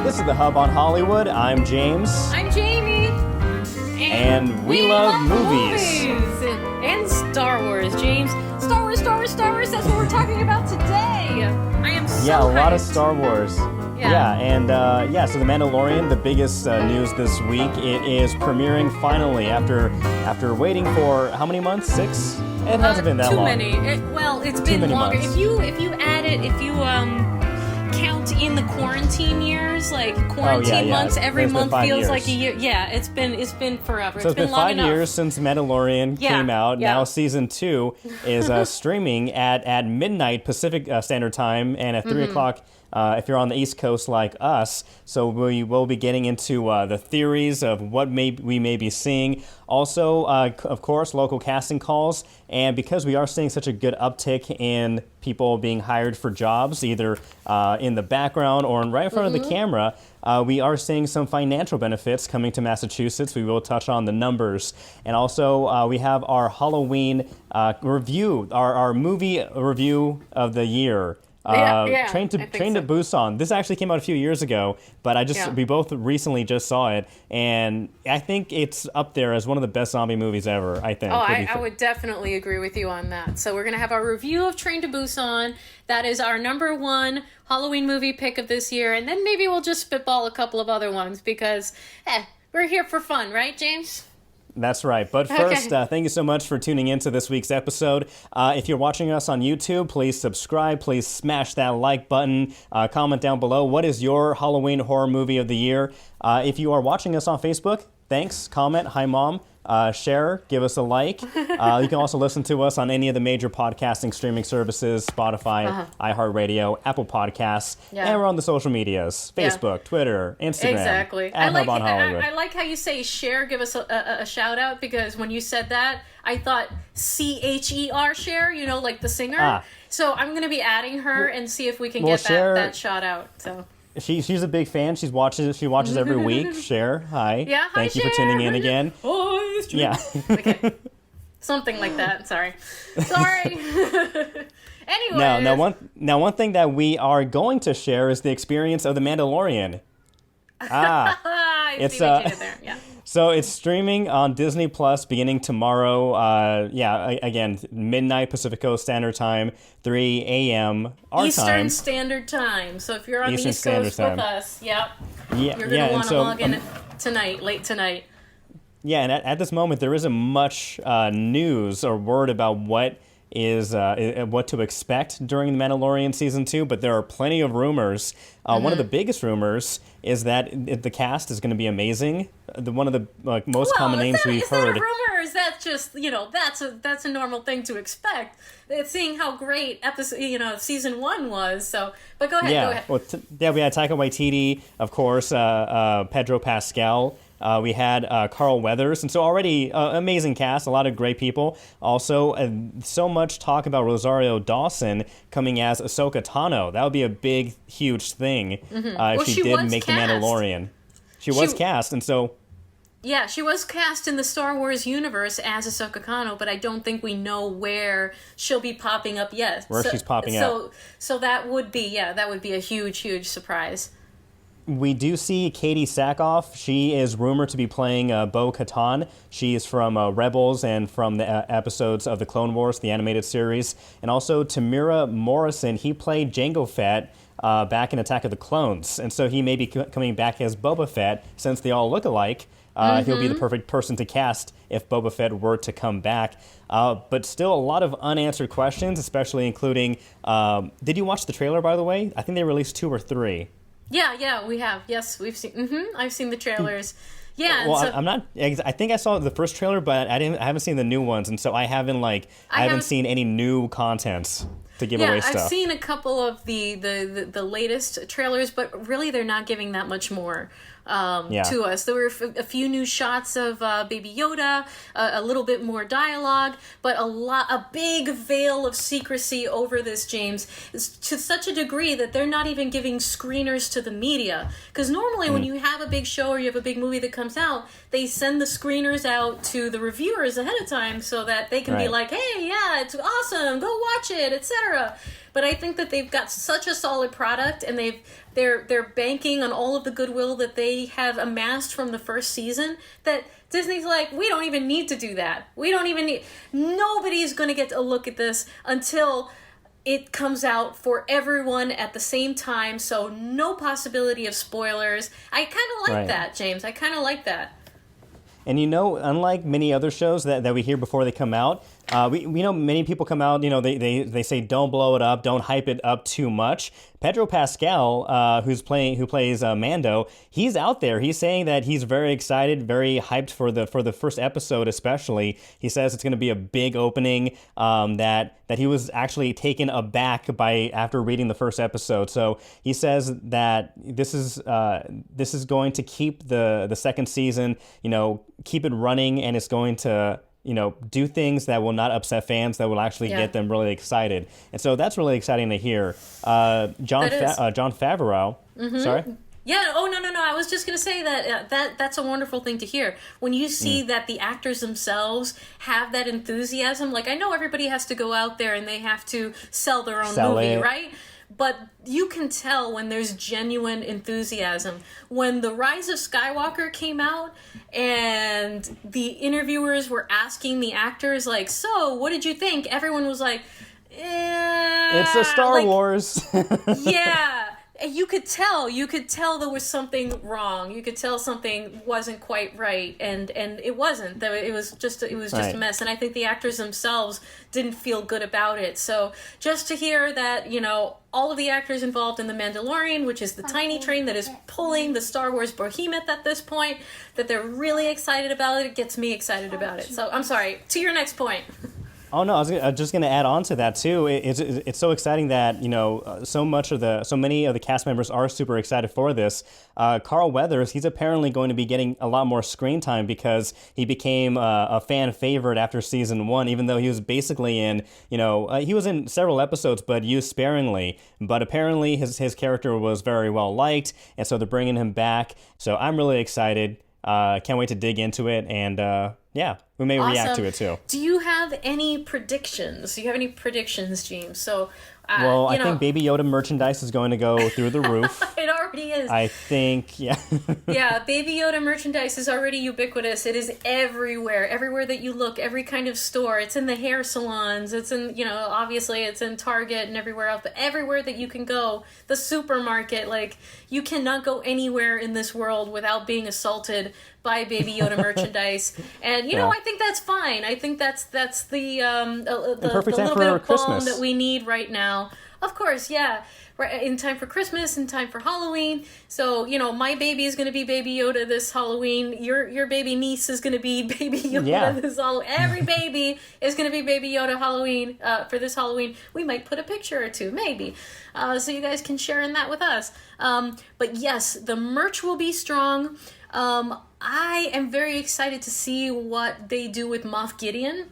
This is The Hub on Hollywood. I'm James. I'm Jamie. And we love movies. And Star Wars, James. Star Wars, that's what we're talking about today. I am so Yeah, a lot of hyped. Star Wars. So The Mandalorian, the biggest news this week, it is premiering finally after waiting for how many months? 6? It hasn't been that too long. Many. It's been longer. Months. If you add it, count in the quarantine years, like quarantine months, every month feels years. like a year. Yeah, it's been forever. So it's been long 5 enough. years since Mandalorian came out. Yeah. Now season 2 is streaming at midnight Pacific Standard Time and at 3 o'clock if you're on the East Coast like us. So we will be getting into the theories of what we may be seeing. Also, of course, local casting calls. And because we are seeing such a good uptick in people being hired for jobs, either in the background or right in front of the camera, we are seeing some financial benefits coming to Massachusetts. We will touch on the numbers. And also, we have our Halloween review, our movie review of the year. Train to Busan. This actually came out a few years ago, but we both recently just saw it, and I think it's up there as one of the best zombie movies ever, I think. I would definitely agree with you on that. So we're going to have our review of Train to Busan. That is our number 1 Halloween movie pick of this year, and then maybe we'll just spitball a couple of other ones because, we're here for fun, right, James? That's right. But first, thank you so much for tuning in to this week's episode. If you're watching us on YouTube, please subscribe. Please smash that like button. Comment down below. What is your Halloween horror movie of the year? If you are watching us on Facebook, thanks. Comment. Hi, Mom. Share, give us a like. You can also listen to us on any of the major podcasting streaming services, Spotify, iHeartRadio, Apple Podcasts, and we're on the social medias, Facebook, Twitter, Instagram. Exactly. At Hub on Hollywood. I like how you say share, give us a shout out, because when you said that, I thought CHER share, like the singer. So I'm going to be adding her and see if we can get that shout out. So. She's a big fan. She watches every week. Cher, hi. Yeah, hi, Thank you for tuning in again. Oh, it's true. Yeah. Okay. Something like that. Sorry. Anyway. Now one thing that we are going to share is the experience of The Mandalorian. I see what you did there. Yeah. So it's streaming on Disney Plus beginning tomorrow. Again, midnight Pacific Coast Standard Time, 3 a.m. our Eastern time. Standard Time. So if you're on Eastern the East Coast Standard with Time. us, you're going to want to log in late tonight. Yeah, and at this moment, there isn't much news or word about what to expect during The Mandalorian Season 2, but there are plenty of rumors. One of the biggest rumors is that the cast is going to be amazing. One of the most common names we've heard. Is that a rumor, or is that just, that's a normal thing to expect? Seeing how great Season 1 was. So, but go ahead. Well, we had Taika Waititi, of course, Pedro Pascal. We had Carl Weathers, and so already amazing cast, a lot of great people. Also, so much talk about Rosario Dawson coming as Ahsoka Tano. That would be a big, huge thing if she did make cast. The Mandalorian. She was cast, and so... Yeah, she was cast in the Star Wars universe as Ahsoka Tano, but I don't think we know where she'll be popping up yet. She's popping up. So that would be a huge, huge surprise. We do see Katie Sackhoff. She is rumored to be playing Bo-Katan. She is from Rebels and from the episodes of the Clone Wars, the animated series. And also Tamira Morrison. He played Jango Fett back in Attack of the Clones. And so he may be coming back as Boba Fett. Since they all look alike, he'll be the perfect person to cast if Boba Fett were to come back. But still a lot of unanswered questions, especially including... did you watch the trailer, by the way? I think they released 2 or 3. Yeah, we have. Yes, we've seen. I've seen the trailers. Yeah. Well, I'm not. I think I saw the first trailer, but I haven't seen the new ones, and so I haven't seen any new content to give away stuff. I've seen a couple of the latest trailers, but really they're not giving that much more to us. There were a few new shots of Baby Yoda, a little bit more dialogue, but a big veil of secrecy over this, James, to such a degree that they're not even giving screeners to the media. Because normally when you have a big show or you have a big movie that comes out, they send the screeners out to the reviewers ahead of time so that they can be like, hey, yeah, it's awesome, go watch it, etc. but I think that they've got such a solid product, and they're banking on all of the goodwill that they have amassed from the first season, that Disney's like, we don't even need to do that. We don't even need... Nobody's going to get a look at this until it comes out for everyone at the same time, so no possibility of spoilers. I kind of like that, James. I kind of like that. And unlike many other shows that we hear before they come out, we know many people come out, they say don't blow it up, don't hype it up too much. Pedro Pascal, who plays Mando, he's out there. He's saying that he's very excited, very hyped for the first episode especially. He says it's going to be a big opening, that he was actually taken aback after reading the first episode. So he says that this is going to keep the second season, keep it running, and it's going to do things that will not upset fans, that will actually get them really excited. And so that's really exciting to hear. Jon Favreau. Mm-hmm. Sorry? Yeah, no. I was just going to say that's a wonderful thing to hear. When you see that the actors themselves have that enthusiasm, like I know everybody has to go out there and they have to sell their own movie, right? But you can tell when there's genuine enthusiasm. When The Rise of Skywalker came out and the interviewers were asking the actors, like, so, what did you think? Everyone was like, it's a Star Wars. Yeah. You could tell there was something wrong. You could tell something wasn't quite right, and it wasn't. It was just a mess. And I think the actors themselves didn't feel good about it. So just to hear that, all of the actors involved in The Mandalorian, which is the tiny train that is pulling the Star Wars behemoth at this point, that they're really excited about it gets me excited about it. So I'm sorry. To your next point. Oh no, I was just going to add on to that too. It's so exciting that so many of the cast members are super excited for this. Carl Weathers, he's apparently going to be getting a lot more screen time because he became a fan favorite after season 1, even though he was basically in he was in several episodes but used sparingly. But apparently his character was very well liked, and so they're bringing him back. So I'm really excited. Can't wait to dig into it, and we may react to it too. Do you have any predictions? James? So, I think Baby Yoda merchandise is going to go through the roof. It already is. I think, yeah. Yeah, Baby Yoda merchandise is already ubiquitous. It is everywhere. Everywhere that you look, every kind of store. It's in the hair salons. It's in, obviously it's in Target and everywhere else. But everywhere that you can go, the supermarket, you cannot go anywhere in this world without being assaulted by Baby Yoda merchandise. And, I think that's fine. I think that's the little bit of balm that we need right now. Of course, yeah. Right, in time for Christmas, in time for Halloween. So, my baby is going to be Baby Yoda this Halloween. Your baby niece is going to be Baby Yoda this Halloween. Every baby is going to be Baby Yoda Halloween for this Halloween. We might put a picture or two, maybe. So you guys can share in that with us. But yes, the merch will be strong. I am very excited to see what they do with Moff Gideon,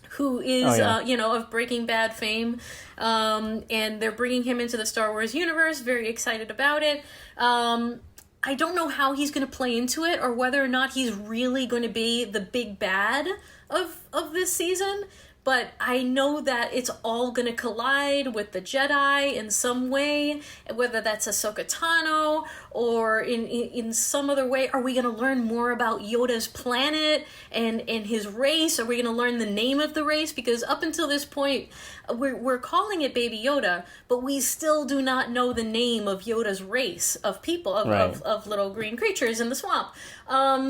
who is, of Breaking Bad fame. And they're bringing him into the Star Wars universe. Very excited about it. I don't know how he's going to play into it, or whether or not he's really going to be the big bad of this season. But I know that it's all going to collide with the Jedi in some way, whether that's Ahsoka Tano or in some other way. Are we going to learn more about Yoda's planet and his race? Are we going to learn the name of the race? Because up until this point, we're calling it Baby Yoda, but we still do not know the name of Yoda's race of people, of little green creatures in the swamp.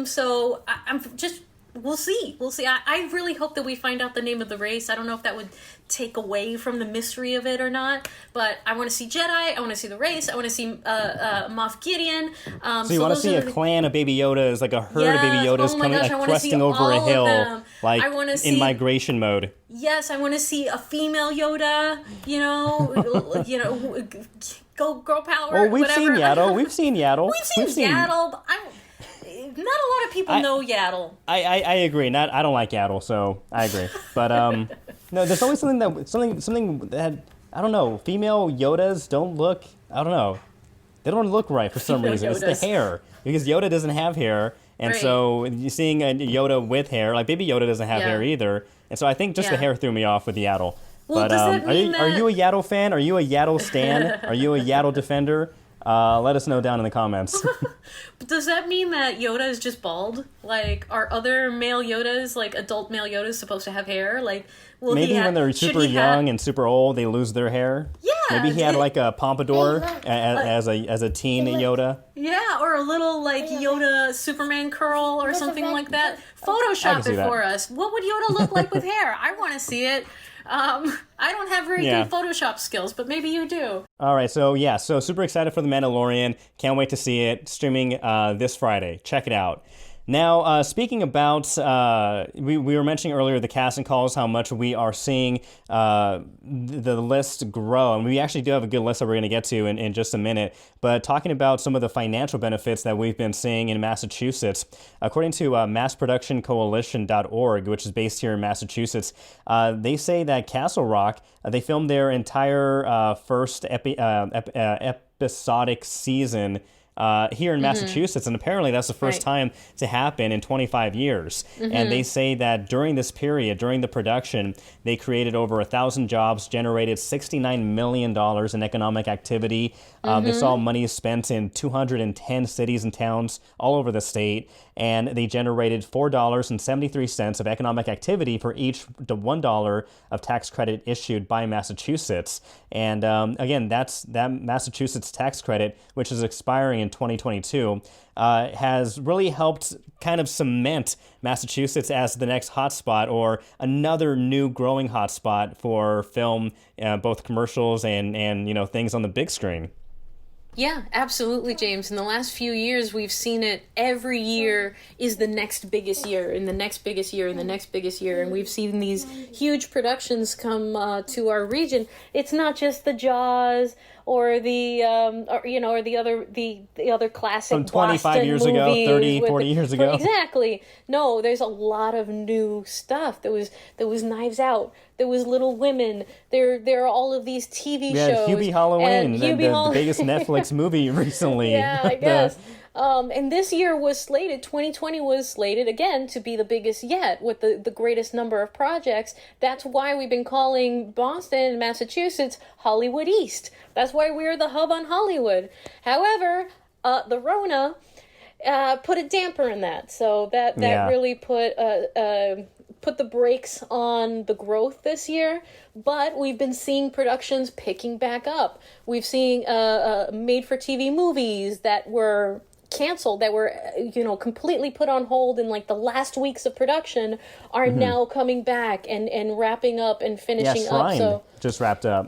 So I'm just... We'll see. I really hope that we find out the name of the race. I don't know if that would take away from the mystery of it or not, but I want to see Jedi, I want to see the race, I want to see Moff Gideon. So you want to see a clan of Baby Yodas, like a herd of Baby Yodas coming, cresting over a hill, in migration mode. Yes, I want to see a female Yoda, go girl power, well, we've seen Yaddle. We've seen Yaddle. But not a lot of people know Yaddle. I agree. I don't like Yaddle, so I agree. But no, there's always something that I don't know. Female Yodas don't look. I don't know. They don't look right for some reason. It's the hair, because Yoda doesn't have hair, and so you're seeing a Yoda with hair. Like Baby Yoda doesn't have hair either, and so I think just the hair threw me off with Yaddle. Well, But does that mean are you a Yaddle fan? Are you a Yaddle stan? Are you a Yaddle defender? Let us know down in the comments. Does that mean that Yoda is just bald? Like, are other male Yodas, like adult male Yodas, supposed to have hair? Like, Maybe when they're super young and super old, they lose their hair. Yeah. Maybe he had like a pompadour as a teen Yoda. Yeah, or a little like Yoda Superman curl or something like that. Photoshop it for us. What would Yoda look like with hair? I want to see it. I don't have very good Photoshop skills, but maybe you do. All right, so super excited for The Mandalorian. Can't wait to see it. Streaming this Friday. Check it out. Now, speaking about, we were mentioning earlier the casting calls, how much we are seeing the list grow. And we actually do have a good list that we're going to get to in just a minute. But talking about some of the financial benefits that we've been seeing in Massachusetts, according to massproductioncoalition.org, which is based here in Massachusetts, they say that Castle Rock, they filmed their entire first episodic season here in Massachusetts, and apparently that's the first time to happen in 25 years. And they say that during this period, during the production, they created over 1,000 jobs, generated $69 million in economic activity. They saw money spent in 210 cities and towns all over the state, and they generated $4.73 of economic activity for each $1 of tax credit issued by Massachusetts. And again, that Massachusetts tax credit, which is expiring in 2022, has really helped kind of cement Massachusetts as the next hotspot, or another new growing hotspot for film, both commercials and things on the big screen. Yeah, absolutely, James. In the last few years, we've seen it. Every year is the next biggest year, and the next biggest year, and the next biggest year. And we've seen these huge productions come to our region. It's not just the Jaws or the other classic from 25 Boston years ago, 30, 40 years ago. Exactly. No, there's a lot of new stuff. There was Knives Out. There was Little Women. There are all of these TV shows. Hubie Halloween, the biggest Netflix movie recently. Yeah, I guess. And this year was slated, 2020 was slated again to be the biggest yet, with the greatest number of projects. That's why we've been calling Boston and Massachusetts Hollywood East. That's why we're the hub on Hollywood. However, the Rona put a damper in that. So that really put the brakes on the growth this year. But we've been seeing productions picking back up. We've seen made-for-TV movies that were canceled, that were completely put on hold in like the last weeks of production, are now coming back and wrapping up and finishing up. So just wrapped up.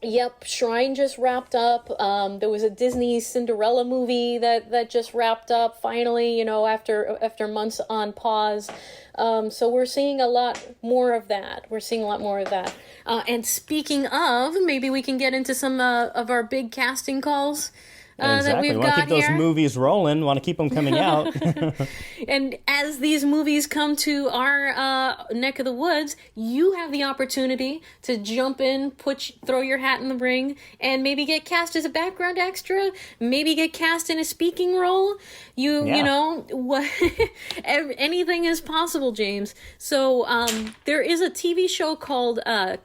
Yep, Shrine just wrapped up. There was a Disney Cinderella movie that just wrapped up finally, after months on pause. So we're seeing a lot more of that. And speaking of, maybe we can get into some of our big casting calls. That we've got here. We want to keep those movies rolling. Want to keep them coming out. And as these movies come to our neck of the woods, you have the opportunity to jump in, throw your hat in the ring, and maybe get cast as a background extra. Maybe get cast in a speaking role. Anything is possible, James. So there is a TV show called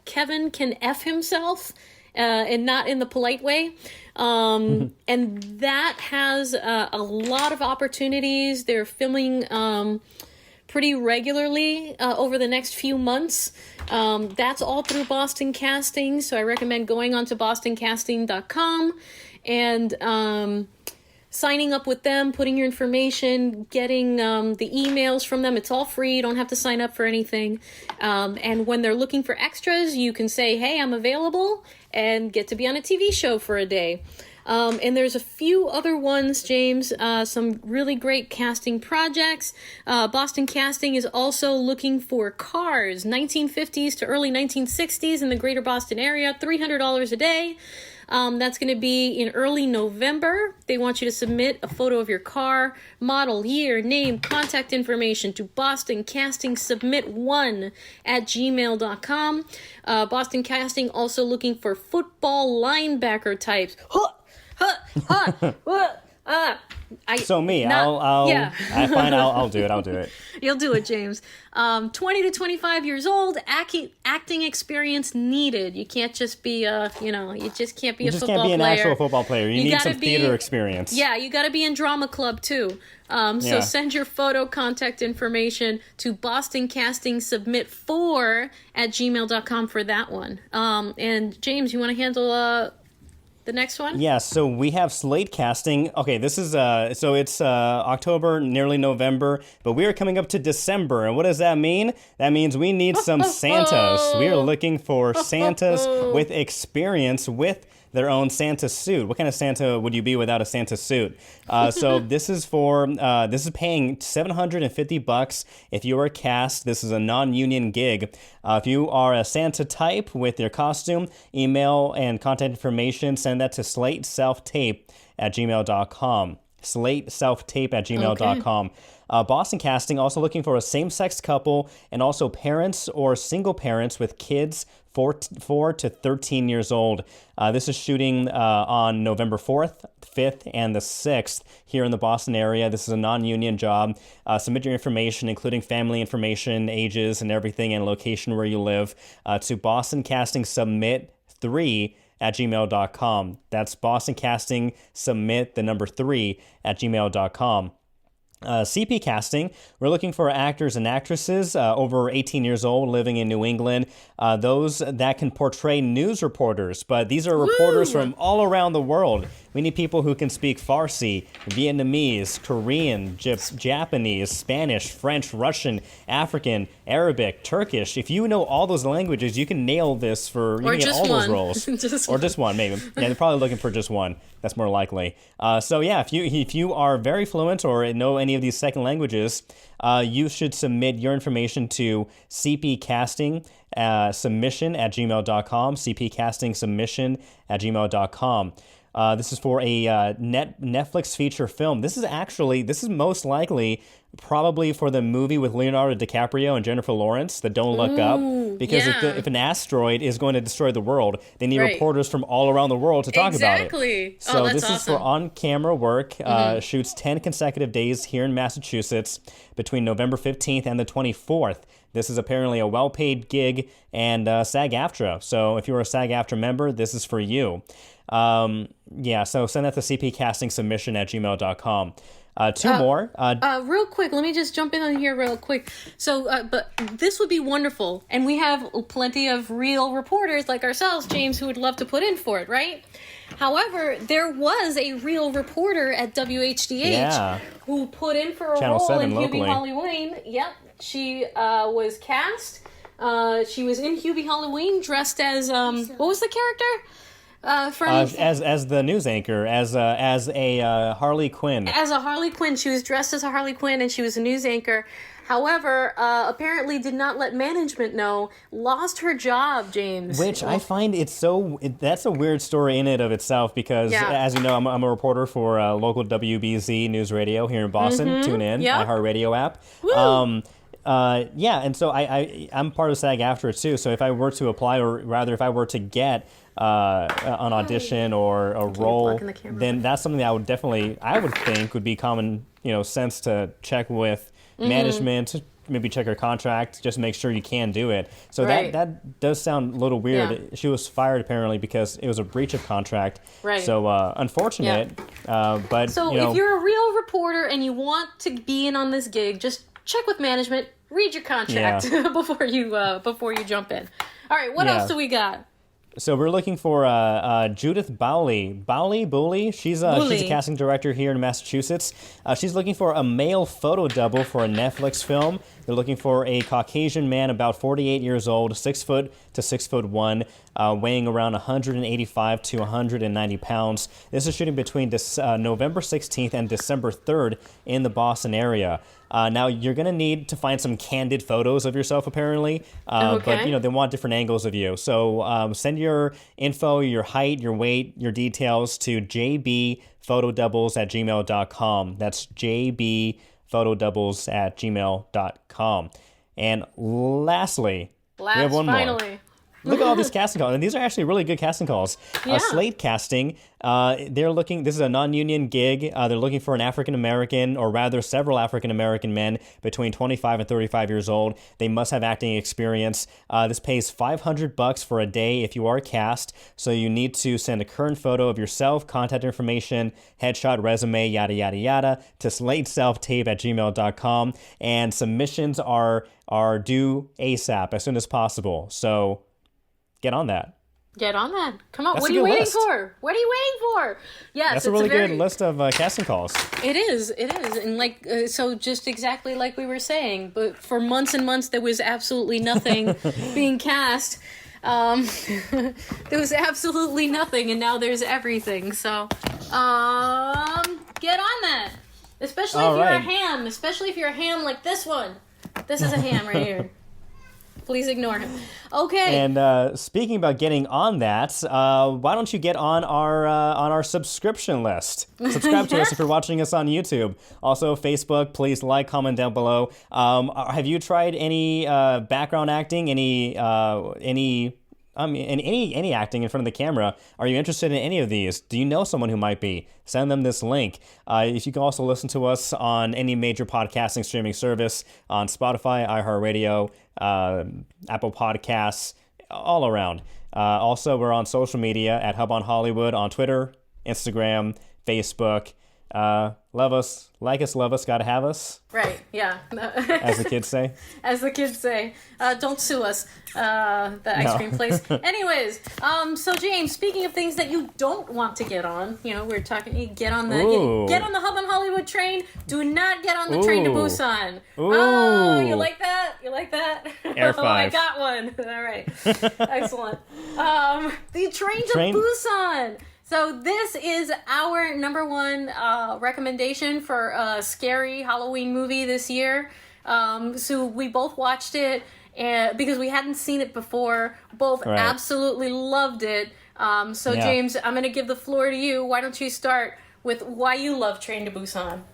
Kevin Can F Himself. And not in the polite way. And that has a lot of opportunities. They're filming pretty regularly over the next few months. That's all through Boston Casting, so I recommend going on to bostoncasting.com and signing up with them, putting your information, getting the emails from them. It's all free. You don't have to sign up for anything. And when they're looking for extras, you can say, hey, I'm available, and get to be on a TV show for a day. And there's a few other ones, James, some really great casting projects. Boston Casting is also looking for cars, 1950s to early 1960s in the greater Boston area, $300 a day. That's going to be in early November. They want you to submit a photo of your car, model, year, name, contact information to Boston Casting Submit1 at gmail.com. Boston Casting also looking for football linebacker types. So me, I'll do it. I'll do it. You'll do it, James. 20 to 25 years old, acting experience needed. You can't just be you just can't be a football player. You just can't be an actual football player. You need some theater experience. Yeah, you got to be in drama club too. So send your photo contact information to Boston Casting Submit 4 at gmail.com for that one. And James, you want to handle the next one? Yeah, so we have slate casting. Okay, this is so it's October, nearly November, but we are coming up to December. And what does that mean? That means we need some Santas. We are looking for Santas with experience with their own Santa suit. What kind of Santa would you be without a Santa suit? So this is paying $750 if you are cast. This is a non-union gig. If you are a Santa type with your costume, email and contact information, send that to slateselftape@gmail.com. slateselftape@gmail.com. Okay. Boston Casting also looking for a same-sex couple and also parents or single parents with kids 4 to 13 years old. This is shooting on November 4th, 5th, and the 6th here in the Boston area. This is a non-union job. Submit your information, including family information, ages, and everything, and location where you live, to Boston Casting Submit 3 at gmail.com. That's Boston Casting Submit 3 at gmail.com. CP Casting, we're looking for actors and actresses over 18 years old living in New England, those that can portray news reporters, but these are reporters from all around the world. We need people who can speak Farsi, Vietnamese, Korean, Japanese, Spanish, French, Russian, African, Arabic, Turkish. If you know all those languages, you can nail this for you can get all those roles. Just one, maybe. Yeah, they're probably looking for just one. That's more likely. So yeah, if you are very fluent or know any of these second languages, you should submit your information to cpcasting submission at gmail.com, cpcasting submission at gmail.com. This is for a Netflix feature film. This is most likely probably for the movie with Leonardo DiCaprio and Jennifer Lawrence, the Don't Look Up. Because if an asteroid is going to destroy the world, they need reporters from all around the world to talk about it. Exactly. So this is for on-camera work. Shoots 10 consecutive days here in Massachusetts between November 15th and the 24th. This is apparently a well-paid gig and SAG-AFTRA. So if you're a SAG-AFTRA member, this is for you. So send that to cpcastingsubmission at gmail.com. Two more. Real quick, let me just jump in on here real quick. So, but this would be wonderful. And we have plenty of real reporters like ourselves, James, who would love to put in for it, right? However, there was a real reporter at WHDH who put in for a Channel role 7 in locally. Hubie Halloween. Yep. She was cast. She was in Hubie Halloween dressed as, what was the character? As the news anchor, as a Harley Quinn. As a Harley Quinn. She was dressed as a Harley Quinn and she was a news anchor. However, apparently did not let management know, lost her job, James. Which I find that's a weird story in and of itself because, as you know, I'm a reporter for local WBZ News Radio here in Boston. Tune in, iHeartRadio app. Woo! And so I'm part of SAG-AFTRA too, so if I were to apply, or rather if I were to get an audition or a role, then that's something that I would think would be common, sense to check with management, maybe check her contract, just make sure you can do it. So that does sound a little weird. Yeah. She was fired apparently because it was a breach of contract. Right. So unfortunate. Yeah. But so if you're a real reporter and you want to be in on this gig, just check with management, read your contract before you jump in. All right, what else do we got? So we're looking for Judith Bowley. She's a casting director here in Massachusetts. She's looking for a male photo double for a Netflix film. They're looking for a Caucasian man about 48 years old, 6 foot to 6'1", weighing around 185 to 190 pounds. This is shooting between November 16th and December 3rd in the Boston area. Now, you're going to need to find some candid photos of yourself, apparently. But, they want different angles of you. So send your info, your height, your weight, your details to jbphotodoubles@gmail.com. That's jbphotodoubles@gmail.com. And lastly, we have one more. Look at all these casting calls, and these are actually really good casting calls. Yeah. Slate Casting, they're looking. This is a non-union gig. They're looking for an African American, or rather, several African American men between 25 and 35 years old. They must have acting experience. This pays $500 for a day if you are cast. So you need to send a current photo of yourself, contact information, headshot, resume, yada yada yada, to slateselftape@gmail.com, and submissions are due ASAP, as soon as possible. So get on that. Get on that. Come on. That's What a are you good waiting list. for? What are you waiting for? Yes, That's a really good list of casting calls. It is. And like, so just exactly like we were saying, but for months and months, there was absolutely nothing being cast. There was absolutely nothing, and now there's everything. So, get on that. Especially if you're a ham. Especially if you're a ham like this one. This is a ham right here. Please ignore him. Okay. And speaking about getting on that, why don't you get on our subscription list? Subscribe to us if you're watching us on YouTube. Also, Facebook. Please like, comment down below. Have you tried any background acting? Any acting in front of the camera? Are you interested in any of these? Do you know someone who might be? Send them this link. If you can also listen to us on any major podcasting streaming service, on Spotify, iHeartRadio, Apple Podcasts, all around. Also, we're on social media at Hub on Hollywood on Twitter, Instagram, Facebook. Love us, like us, love us, gotta have us. Right, yeah. As the kids say. As the kids say. Don't sue us, the ice cream place. Anyways, so James, speaking of things that you don't want to get on, we're talking, you get on the Hub on Hollywood train. Do not get on the train to Busan. Ooh. Oh, you like that? You like that? Air 5. Oh, I got one. All right. Excellent. The train to Busan. So this is our number one recommendation for a scary Halloween movie this year. So we both watched it because we hadn't seen it before. Both absolutely loved it. James, I'm going to give the floor to you. Why don't you start with why you love Train to Busan?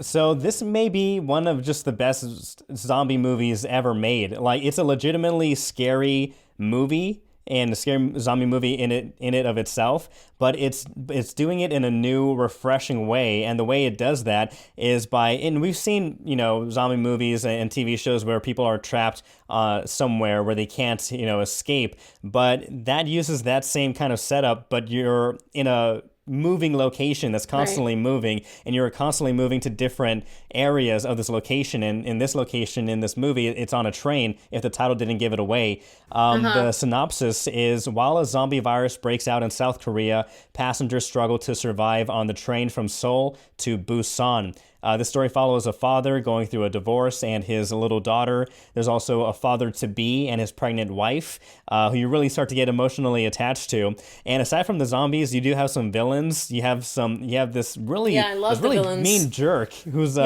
So this may be one of just the best zombie movies ever made. Like, it's a legitimately scary movie, and a scary zombie movie in it of itself, but it's doing it in a new, refreshing way, and the way it does that is and we've seen zombie movies and TV shows where people are trapped somewhere where they can't escape, but that uses that same kind of setup, but you're in a moving location that's constantly moving, and you're constantly moving to different areas of this location. And in this location, in this movie, it's on a train, if the title didn't give it away. The synopsis is, while a zombie virus breaks out in South Korea, passengers struggle to survive on the train from Seoul to Busan. This story follows a father going through a divorce and his little daughter. There's also a father-to-be and his pregnant wife, who you really start to get emotionally attached to. And aside from the zombies, you do have some villains. You have this really mean jerk who's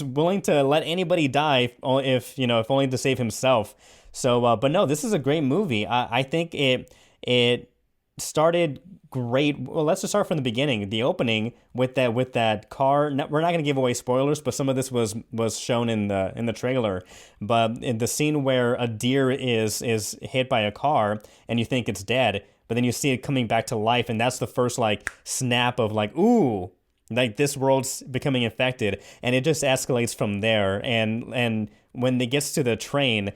willing to let anybody die if only to save himself. So, but no, this is a great movie. I think it started great. Well, let's just start from the beginning. The opening with that car. We're not going to give away spoilers, but some of this was shown in the trailer. But in the scene where a deer is hit by a car and you think it's dead, but then you see it coming back to life, and that's the first snap of ooh, this world's becoming infected, and it just escalates from there. And when it gets to the train,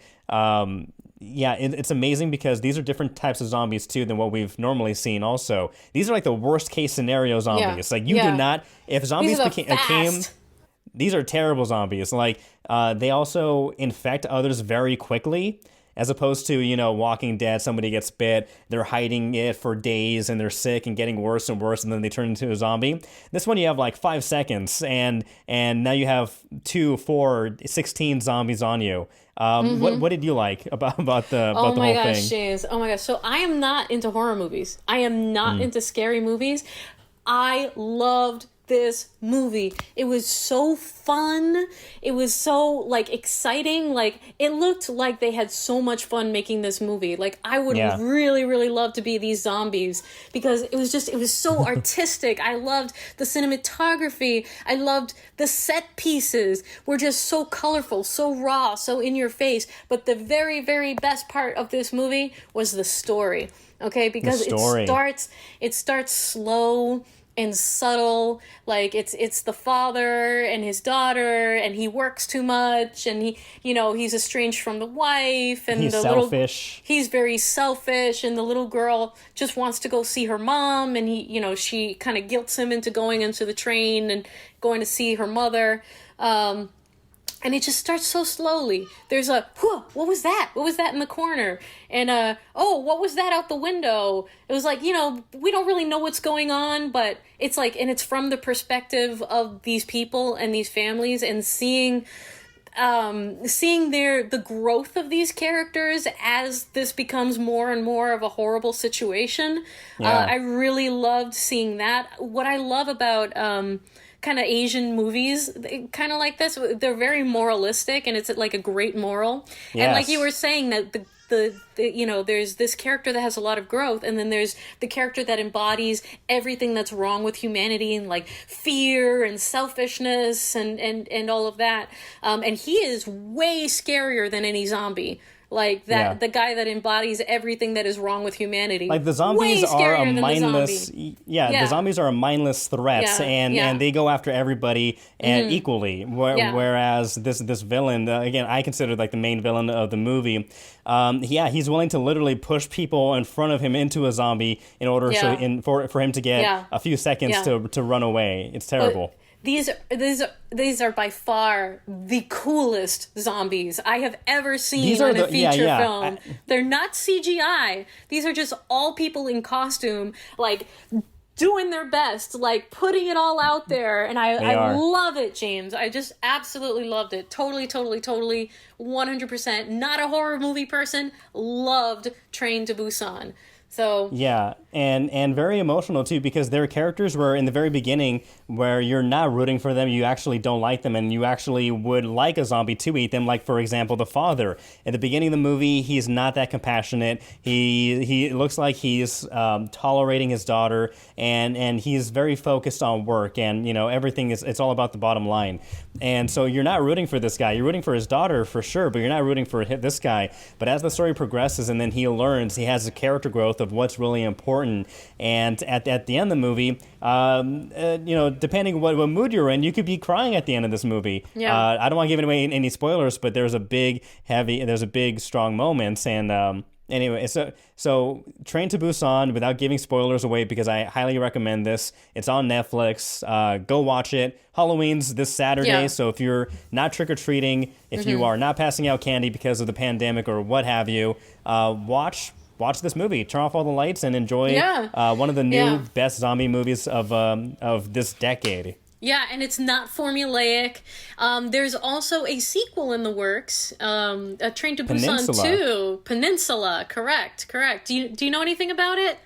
it's amazing because these are different types of zombies too than what we've normally seen. Also, these are the worst case scenario zombies. Do not, if zombies came, these are terrible zombies. They also infect others very quickly. As opposed to, Walking Dead, somebody gets bit, they're hiding it for days, and they're sick and getting worse and worse, and then they turn into a zombie. This one, you have 5 seconds, and now you have 2, 4, 16 zombies on you. What did you like about the whole thing? Oh my gosh, James. Oh my gosh. So I am not into horror movies. I am not into scary movies. I loved this movie. It was so fun. It was so like exciting. Like it looked like they had so much fun making this movie. Like I would really, really love to be these zombies because it was so artistic. I loved the cinematography. I loved the set pieces were just so colorful, so raw, so in your face. But the very, very best part of this movie was the story. Okay, because it starts slow and subtle. Like it's the father and his daughter, and he works too much, and he's estranged from the wife, and he's selfish. He's very selfish, and the little girl just wants to go see her mom, and she kind of guilts him into going into the train and going to see her mother. And it just starts so slowly. There's a, what was that? What was that in the corner? And, what was that out the window? It was like, we don't really know what's going on, but it's like, and it's from the perspective of these people and these families, and seeing the growth of these characters as this becomes more and more of a horrible situation. I really loved seeing that. What I love about, kind of Asian movies, kind of like this, they're very moralistic, and it's like a great moral. Yes. And like you were saying, that the there's this character that has a lot of growth, and then there's the character that embodies everything that's wrong with humanity, and like fear and selfishness and all of that. And he is way scarier than any zombie. Like that, the guy that embodies everything that is wrong with humanity. Like the zombies are a mindless, the zombies are a mindless threat, and they go after everybody and equally. Whereas this villain, again, I consider like the main villain of the movie. He's willing to literally push people in front of him into a zombie in order for him to get a few seconds to run away. It's terrible. But these are by far the coolest zombies I have ever seen in a feature film. They're not CGI. These are just all people in costume, like doing their best, like putting it all out there. And I love it, James. I just absolutely loved it. Totally, 100%. Not a horror movie person. Loved Train to Busan. So and very emotional too, because their characters were in the very beginning where you're not rooting for them, you actually don't like them, and you actually would like a zombie to eat them. Like, for example, the father at the beginning of the movie, he's not that compassionate. He looks like he's tolerating his daughter, and he's very focused on work, and everything it's all about the bottom line. And so you're not rooting for this guy. You're rooting for his daughter for sure, but you're not rooting for this guy. But as the story progresses, and then he learns, he has a character growth of what's really important. And at the end of the movie, depending what mood you're in, you could be crying at the end of this movie. I don't want to give away any spoilers, but there's a big strong moments. And anyway, so Train to Busan, without giving spoilers away, because I highly recommend this. It's on Netflix. Go watch it. Halloween's this Saturday, so if you're not trick-or-treating, if you are not passing out candy because of the pandemic or what have you, watch this movie. Turn off all the lights and enjoy one of the new best zombie movies of this decade. Yeah, and it's not formulaic. There's also a sequel in the works, a Train to Busan 2. Peninsula, correct. Do you know anything about it?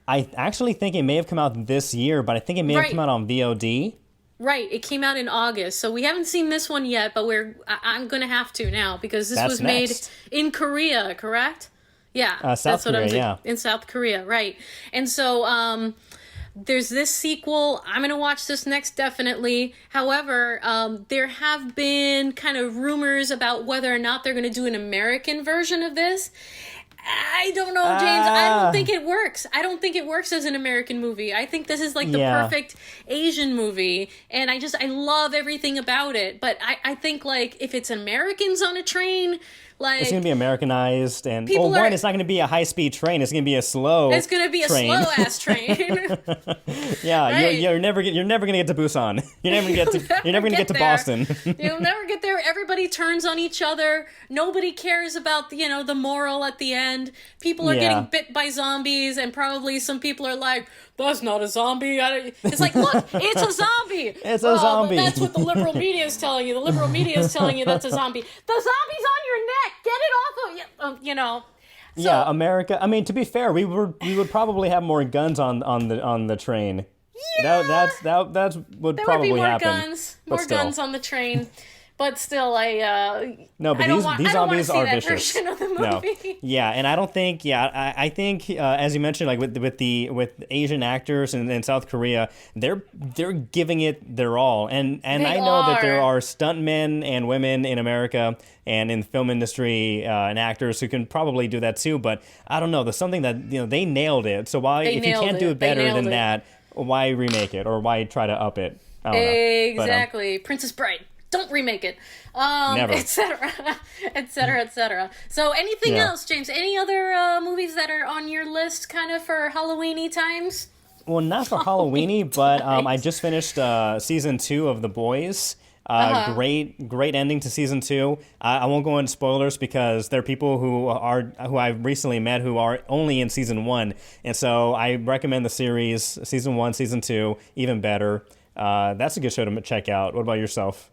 I actually think it may have come out this year, but I think it may have come out on VOD. Right, it came out in August, so we haven't seen this one yet, but I'm going to have to now, because this was made in Korea, correct? Yeah, South Korea, in South Korea, right. And so there's this sequel. I'm going to watch this next, definitely. However, there have been kind of rumors about whether or not they're going to do an American version of this. I don't know, James. I don't think it works. I don't think it works as an American movie. I think this is like the perfect Asian movie, and I love everything about it. But I think like if it's Americans on a train, like it's going to be Americanized, and it's not going to be a high-speed train. It's going to be a slow. It's going to be a slow-ass train. Right. You're never going to get to Busan. You're never going to get to Boston. You'll never get there. Everybody turns on each other. Nobody cares about the moral at the end. People are getting bit by zombies, and probably some people are like, "That's not a zombie." It's like, look, it's a zombie. It's a zombie. But that's what the liberal media is telling you. The liberal media is telling you that's a zombie. The zombie's on your neck. Get it off of you. So, America. I mean, to be fair, we would probably have more guns on the train. That's would There probably would be more happen. guns, more guns on the train. But still, no, but these zombies are vicious. Version of the movie. No, yeah, and I don't think, I think as you mentioned, like with Asian actors in South Korea, they're giving it their all, and I know that there are stuntmen and women in America and in the film industry and actors who can probably do that too, but I don't know. There's something that they nailed it. So if you can't do it better than that, why remake it or why try to up it? I don't know. Exactly, Princess Bride. Don't remake it, Never. etc., etc., etc. So, anything else, James? Any other movies that are on your list, kind of for Halloweeny times? Well, not for Halloweeny, but I just finished season 2 of The Boys. Great ending to season 2. I won't go into spoilers because there are people who I've recently met who are only in season 1, and so I recommend the series, season 1, season 2, even better. That's a good show to check out. What about yourself?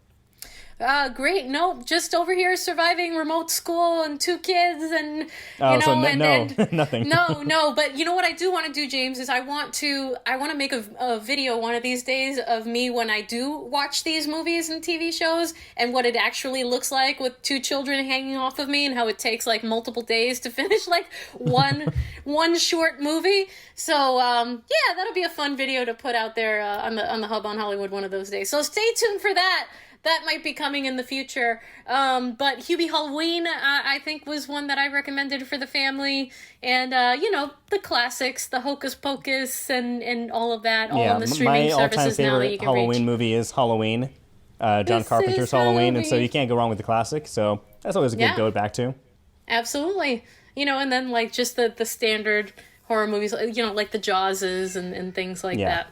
Great. No, just over here surviving remote school and 2 kids and nothing. No, but you know what I do want to do, James, is I want to make a video one of these days of me when I do watch these movies and TV shows and what it actually looks like with 2 children hanging off of me and how it takes like multiple days to finish like one short movie. So that'll be a fun video to put out there on the Hub on Hollywood one of those days. So stay tuned for that. That might be coming in the future. But Hubie Halloween, I think, was one that I recommended for the family. And, the classics, the Hocus Pocus and all of that, all on the streaming services now that you can Halloween reach. movie is Halloween. John Carpenter's Halloween. And so you can't go wrong with the classic. So that's always a good go back to. Absolutely. And then, like, just the standard horror movies, like the Jawses and things like that.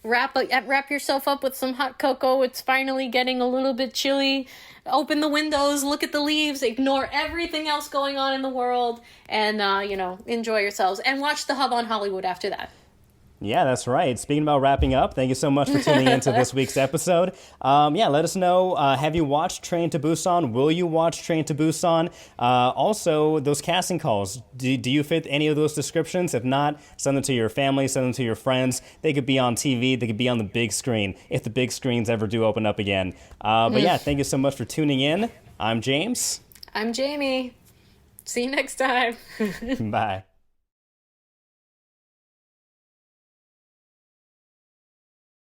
Wrap yourself up with some hot cocoa. It's finally getting a little bit chilly. Open the windows, look at the leaves, ignore everything else going on in the world, and, enjoy yourselves. And watch The Hub on Hollywood after that. Yeah, that's right. Speaking about wrapping up, thank you so much for tuning into this week's episode. Let us know, have you watched Train to Busan? Will you watch Train to Busan? Also, those casting calls, do you fit any of those descriptions? If not, send them to your family, send them to your friends. They could be on TV, they could be on the big screen, if the big screens ever do open up again. Thank you so much for tuning in. I'm James. I'm Jamie. See you next time. Bye.